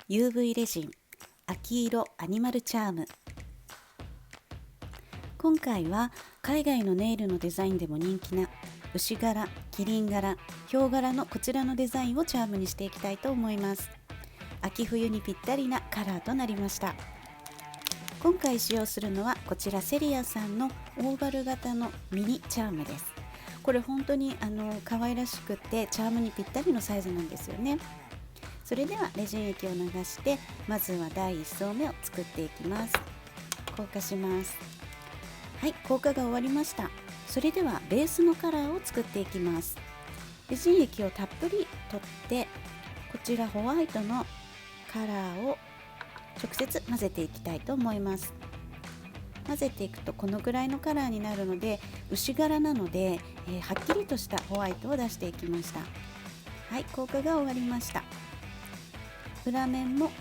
UV レジン秋色アニマルチャーム。今回は海外のネイルのデザインでも人気な牛柄、キリン柄、ヒョウ柄のこちらのデザインをチャームにしていきたいと思います。秋冬にぴったりなカラーとなりました。今回使用するのはこちらセリアさんのオーバル型のミニチャームです。これ本当に可愛らしくてチャームにぴったりのサイズなんですよね。それではレジン液を流してまずは第1層目を作っていきます。硬化します。はい、硬化が終わりました。それではベースのカラーを作っていきます。レジン液をたっぷり取ってこちらホワイトのカラーを直接混ぜていきたいと思います。混ぜていくとこのぐらいのカラーになるので牛柄なので、はっきりとしたホワイトを出していきました。はい、硬化が終わりました。裏面も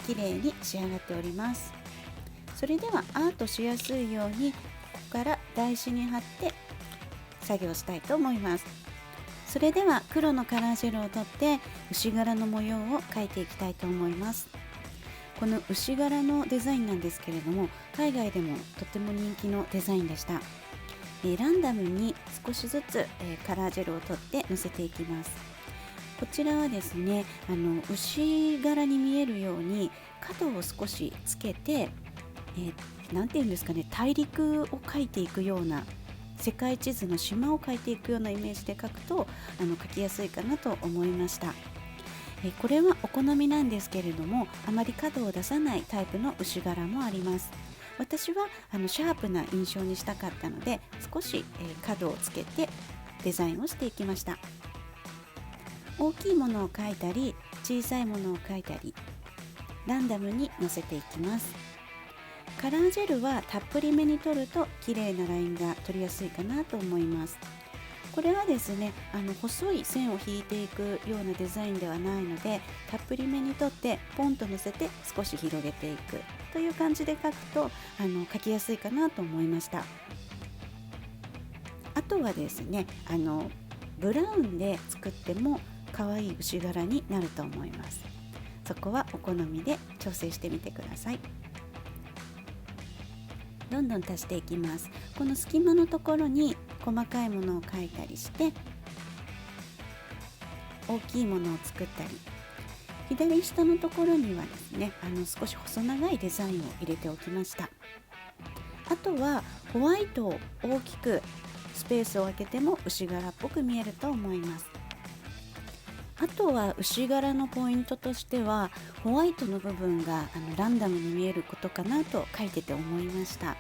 綺麗に仕上がっております。それではアートしやすいようにここから台紙に貼って作業したいと思います。それでは黒のカラージェルを取って牛柄の模様を描いていきたいと思います。この牛柄のデザインなんですけれども海外でもとても人気のデザインでした。ランダムに少しずつカラージェルを取ってのせていきます。こちらはですね牛柄に見えるように角を少しつけてなんていうんですかね、大陸を描いていくような世界地図の島を描いていくようなイメージで描くと描きやすいかなと思いました。これはお好みなんですけれどもあまり角を出さないタイプの牛柄もあります。私はシャープな印象にしたかったので少し角をつけてデザインをしていきました。大きいものを描いたり小さいものを描いたりランダムにのせていきます。カラージェルはたっぷりめに取ると綺麗なラインが取りやすいかなと思います。これはですね細い線を引いていくようなデザインではないのでたっぷりめに取ってポンとのせて少し広げていくという感じで描くと描きやすいかなと思いました。あとはですねブラウンで作っても可愛い牛柄になると思います。そこはお好みで調整してみてください。どんどん足していきます。この隙間のところに細かいものを描いたりして大きいものを作ったり左下のところにはですね少し細長いデザインを入れておきました。あとはホワイトを大きくスペースを空けても牛柄っぽく見えると思います。あとは牛柄のポイントとしてはホワイトの部分がランダムに見えることかなと書いてて思いました。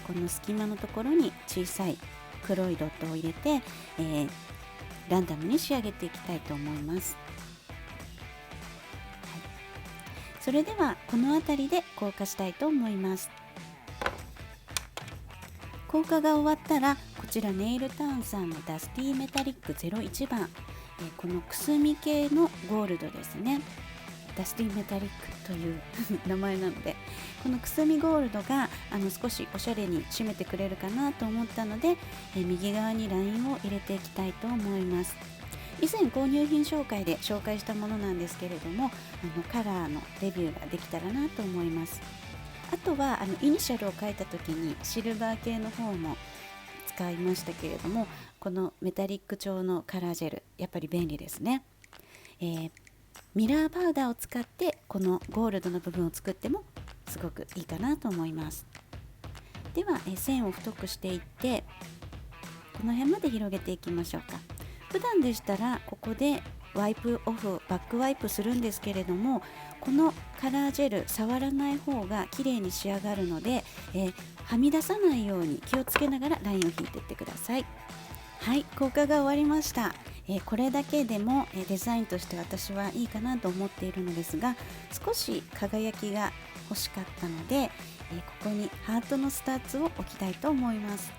この隙間のところに小さい黒いドットを入れて、ランダムに仕上げていきたいと思います。それではこの辺りで硬化したいと思います。硬化が終わったらこちらネイルタウンさんのダスティーメタリック01番、このくすみ系のゴールドですね。ダスティーメタリックという名前なのでこのくすみゴールドが少しおしゃれに締めてくれるかなと思ったので、右側にラインを入れていきたいと思います。以前購入品紹介で紹介したものなんですけれどもカラーのレビューができたらなと思います。あとはイニシャルを書いた時にシルバー系の方も使いましたけれどもこのメタリック調のカラージェルやっぱり便利ですね。ミラーパウダーを使ってこのゴールドの部分を作ってもすごくいいかなと思います。では線を太くしていってこの辺まで広げていきましょうか。普段でしたらここでワイプオフバックワイプするんですけれどもこのカラージェル触らない方が綺麗に仕上がるので、はみ出さないように気をつけながらラインを引いていってください。はい、硬化が終わりました。これだけでもデザインとして私はいいかなと思っているのですが少し輝きが欲しかったので、ここにハートのスタッツを置きたいと思います。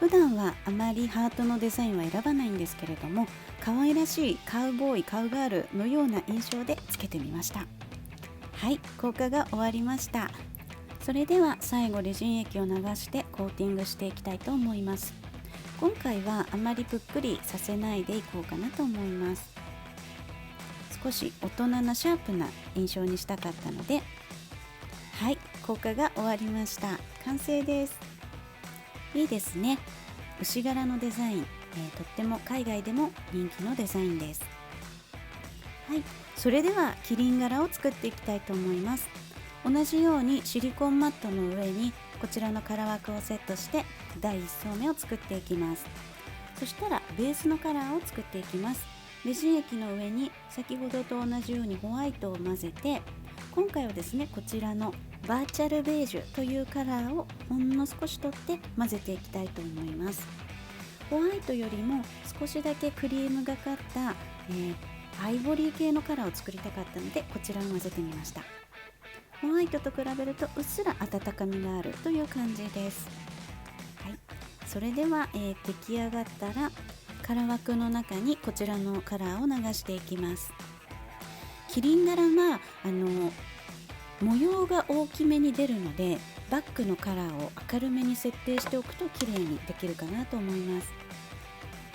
普段はあまりハートのデザインは選ばないんですけれども可愛らしいカウボーイカウガールのような印象でつけてみました。はい、硬化が終わりました。それでは最後レジン液を流してコーティングしていきたいと思います。今回はあまりぷっくりさせないでいこうかなと思います。少し大人なシャープな印象にしたかったので、はい、効果が終わりました。完成です。いいですね。牛柄のデザイン、とっても海外でも人気のデザインです。はい、それではキリン柄を作っていきたいと思います。同じようにシリコンマットの上にこちらのカラー枠をセットして第1層目を作っていきます。そしたらベースのカラーを作っていきます。レジン液の上に先ほどと同じようにホワイトを混ぜて、今回はですねこちらのバーチャルベージュというカラーをほんの少し取って混ぜていきたいと思います。ホワイトよりも少しだけクリームがかった、アイボリー系のカラーを作りたかったのでこちらを混ぜてみました。ホワイトと比べるとうっすら温かみがあるという感じです。はい、それでは、出来上がったらカラー枠の中にこちらのカラーを流していきます。キリン柄は模様が大きめに出るのでバックのカラーを明るめに設定しておくと綺麗にできるかなと思います。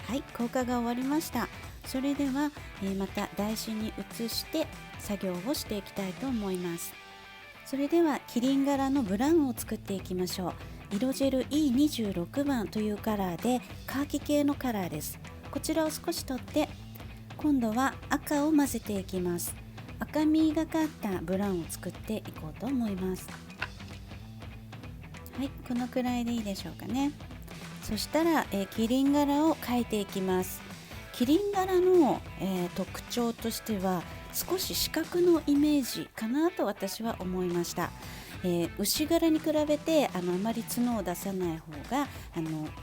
はい、効果が終わりました。それでは、また台紙に移して作業をしていきたいと思います。それではキリン柄のブラウンを作っていきましょう。色ジェル E26 番というカラーでカーキ系のカラーです。こちらを少し取って今度は赤を混ぜていきます。赤みがかったブラウンを作っていこうと思います。はい、このくらいでいいでしょうかね。そしたら、キリン柄を描いていきます。キリン柄の、特徴としては少し四角のイメージかなと私は思いました。牛柄に比べてあまり角を出さない方が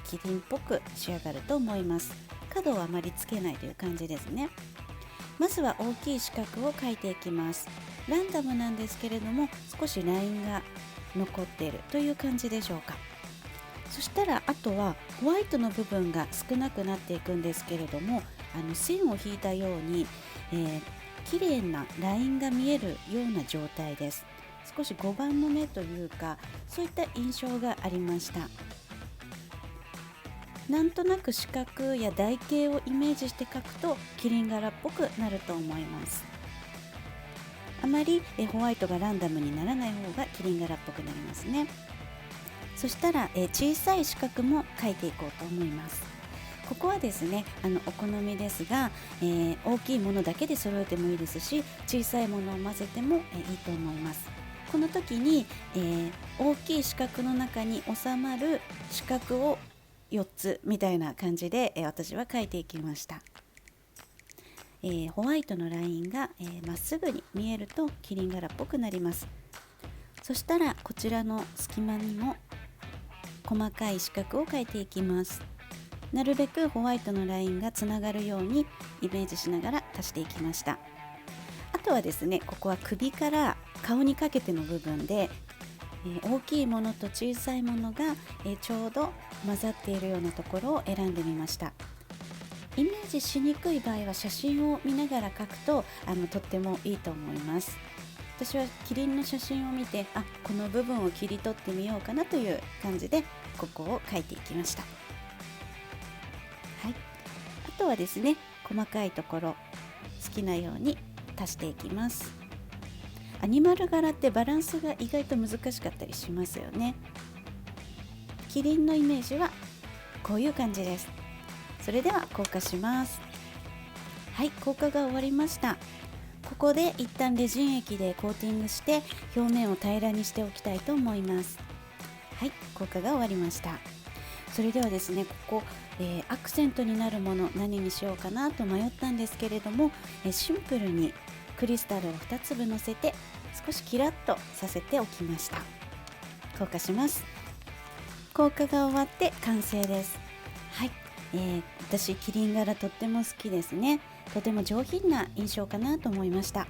キリンっぽく仕上がると思います。角をあまりつけないという感じですね。まずは大きい四角を描いていきます。ランダムなんですけれども少しラインが残っているという感じでしょうか。そしたらあとはホワイトの部分が少なくなっていくんですけれども線を引いたように、綺麗なラインが見えるような状態です。少し5番の目というかそういった印象がありました。なんとなく四角や台形をイメージして描くとキリン柄っぽくなると思います。あまりホワイトがランダムにならない方がキリン柄っぽくなりますね。そしたら小さい四角も描いていこうと思います。ここはですねお好みですが、大きいものだけで揃えてもいいですし小さいものを混ぜてもいいと思います。この時に、大きい四角の中に収まる四角を4つみたいな感じで、私は描いていきました。ホワイトのラインがまっすぐに見えるとキリン柄っぽくなります。そしたらこちらの隙間にも細かい四角を描いていきます。なるべくホワイトのラインがつながるようにイメージしながら足していきました。あとはですねここは首から顔にかけての部分で、大きいものと小さいものが、ちょうど混ざっているようなところを選んでみました。イメージしにくい場合は写真を見ながら描くととってもいいと思います。私はキリンの写真を見てこの部分を切り取ってみようかなという感じでここを描いていきました。はい、あとはですね細かいところ好きなように足していきます。アニマル柄ってバランスが意外と難しかったりしますよね。キリンのイメージはこういう感じです。それでは硬化します。はい、硬化が終わりました。ここで一旦レジン液でコーティングして表面を平らにしておきたいと思います。はい、硬化が終わりました。それではですねここ、アクセントになるもの何にしようかなと迷ったんですけれども、シンプルにクリスタルを2粒乗せて少しキラッとさせておきました。硬化します。硬化が終わって完成です。はい、私キリン柄とっても好きですね。とても上品な印象かなと思いました。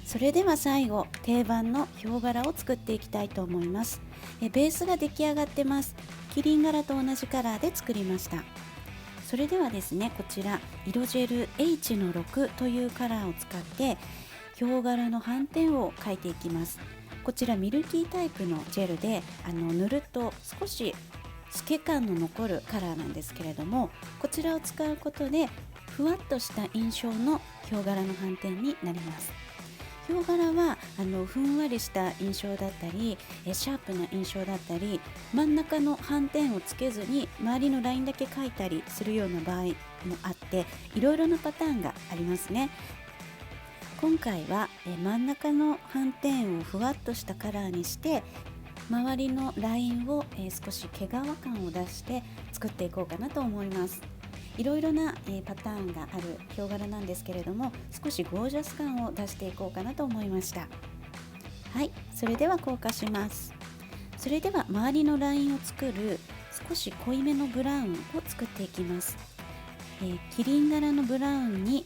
それでは最後定番のヒョウ柄を作っていきたいと思います。ベースが出来上がってます。キリン柄と同じカラーで作りました。それではですねこちら色ジェル H の6というカラーを使ってヒョウ柄の斑点を描いていきます。こちらミルキータイプのジェルで塗ると少し透け感の残るカラーなんですけれども、こちらを使うことでふわっとした印象のヒョウ柄の斑点になります。ヒョウ柄はふんわりした印象だったりシャープな印象だったり、真ん中の斑点をつけずに周りのラインだけ描いたりするような場合もあって、いろいろなパターンがありますね。今回は真ん中の斑点をふわっとしたカラーにして、周りのラインを少し毛皮感を出して作っていこうかなと思います。いろいろなパターンがあるヒョウ柄なんですけれども、少しゴージャス感を出していこうかなと思いました。はい、それでは硬化します。それでは周りのラインを作る少し濃いめのブラウンを作っていきます。キリン柄のブラウンに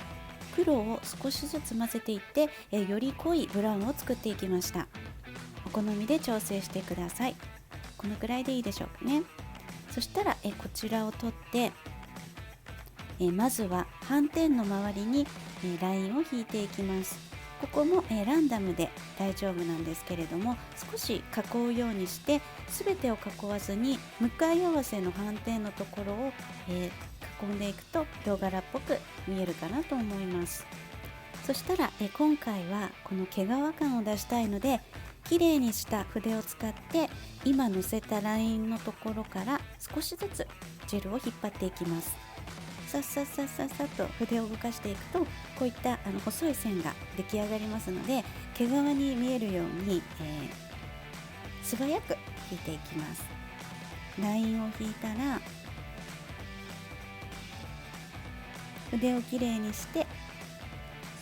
黒を少しずつ混ぜていって、より濃いブラウンを作っていきました。お好みで調整してください。このくらいでいいでしょうかね。そしたらこちらを取ってまずは斑点の周りにラインを引いていきます。ここもランダムで大丈夫なんですけれども、少し囲うようにして全てを囲わずに向かい合わせの斑点のところを囲んでいくとヒョウ柄っぽく見えるかなと思います。そしたら今回はこの毛皮感を出したいので、綺麗にした筆を使って今のせたラインのところから少しずつジェルを引っ張っていきます。さっさっさっさっさっと筆を動かしていくと、こういった細い線が出来上がりますので、毛皮に見えるように、素早く引いていきます。ラインを引いたら筆をきれいにして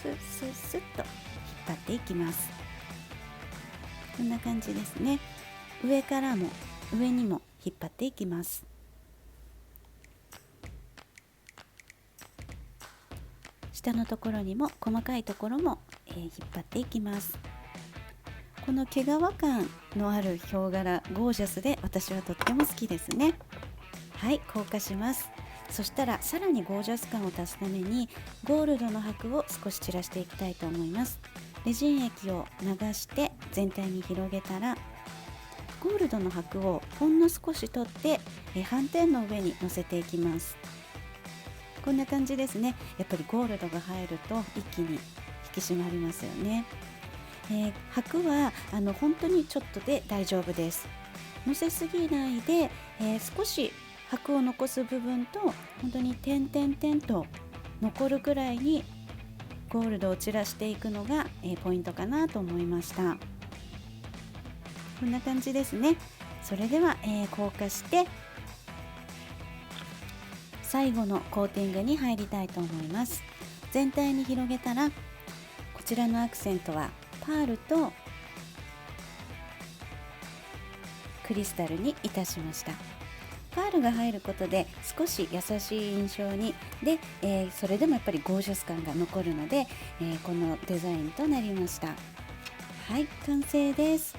スッスッスッと引っ張っていきます。こんな感じですね。上からも上にも引っ張っていきます。下のところにも細かいところも、引っ張っていきます。この毛皮感のあるヒョウ柄、ゴージャスで私はとっても好きですね。はい、硬化します。そしたらさらにゴージャス感を足すためにゴールドの箔を少し散らしていきたいと思います。レジン液を流して全体に広げたら、ゴールドの箔をほんの少し取って斑点の上にのせていきます。こんな感じですね。やっぱりゴールドが入ると一気に引き締まりますよね。箔は本当にちょっとで大丈夫です。のせすぎないで、少し箔を残す部分と本当に点々々と残るくらいにゴールドを散らしていくのが、ポイントかなと思いました。こんな感じですね。それでは、硬化して最後のコーティングに入りたいと思います。全体に広げたら、こちらのアクセントはパールとクリスタルにいたしました。パールが入ることで少し優しい印象にで、それでもやっぱりゴージャス感が残るので、このデザインとなりました。はい、完成です。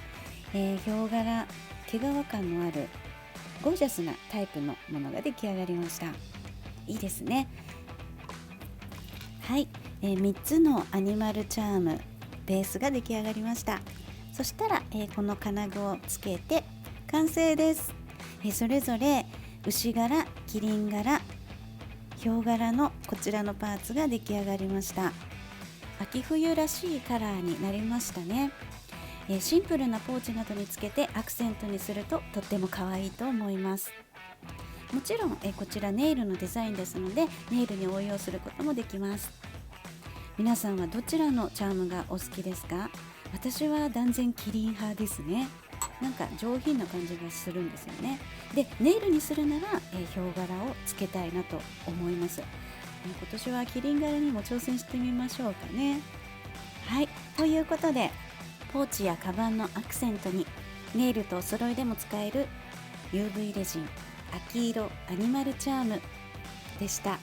ヒョウ柄、毛皮感のあるゴージャスなタイプのものが出来上がりました。いいですね。はい、3つのアニマルチャームベースが出来上がりました。そしたら、この金具をつけて完成です。それぞれ牛柄、キリン柄、ヒョウ柄のこちらのパーツが出来上がりました。秋冬らしいカラーになりましたね。シンプルなポーチなどにつけてアクセントにするととっても可愛いと思います。もちろんこちらネイルのデザインですので、ネイルに応用することもできます。皆さんはどちらのチャームがお好きですか？私は断然キリン派ですね。なんか上品な感じがするんですよね。で、ネイルにするならヒョウ柄をつけたいなと思います。今年はキリン柄にも挑戦してみましょうかね。はい、ということでポーチやカバンのアクセントにネイルとお揃いでも使える UV レジン秋色アニマルチャームでした。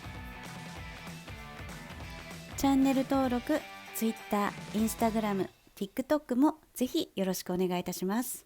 チャンネル登録、Twitter、Instagram、TikTok もぜひよろしくお願いいたします。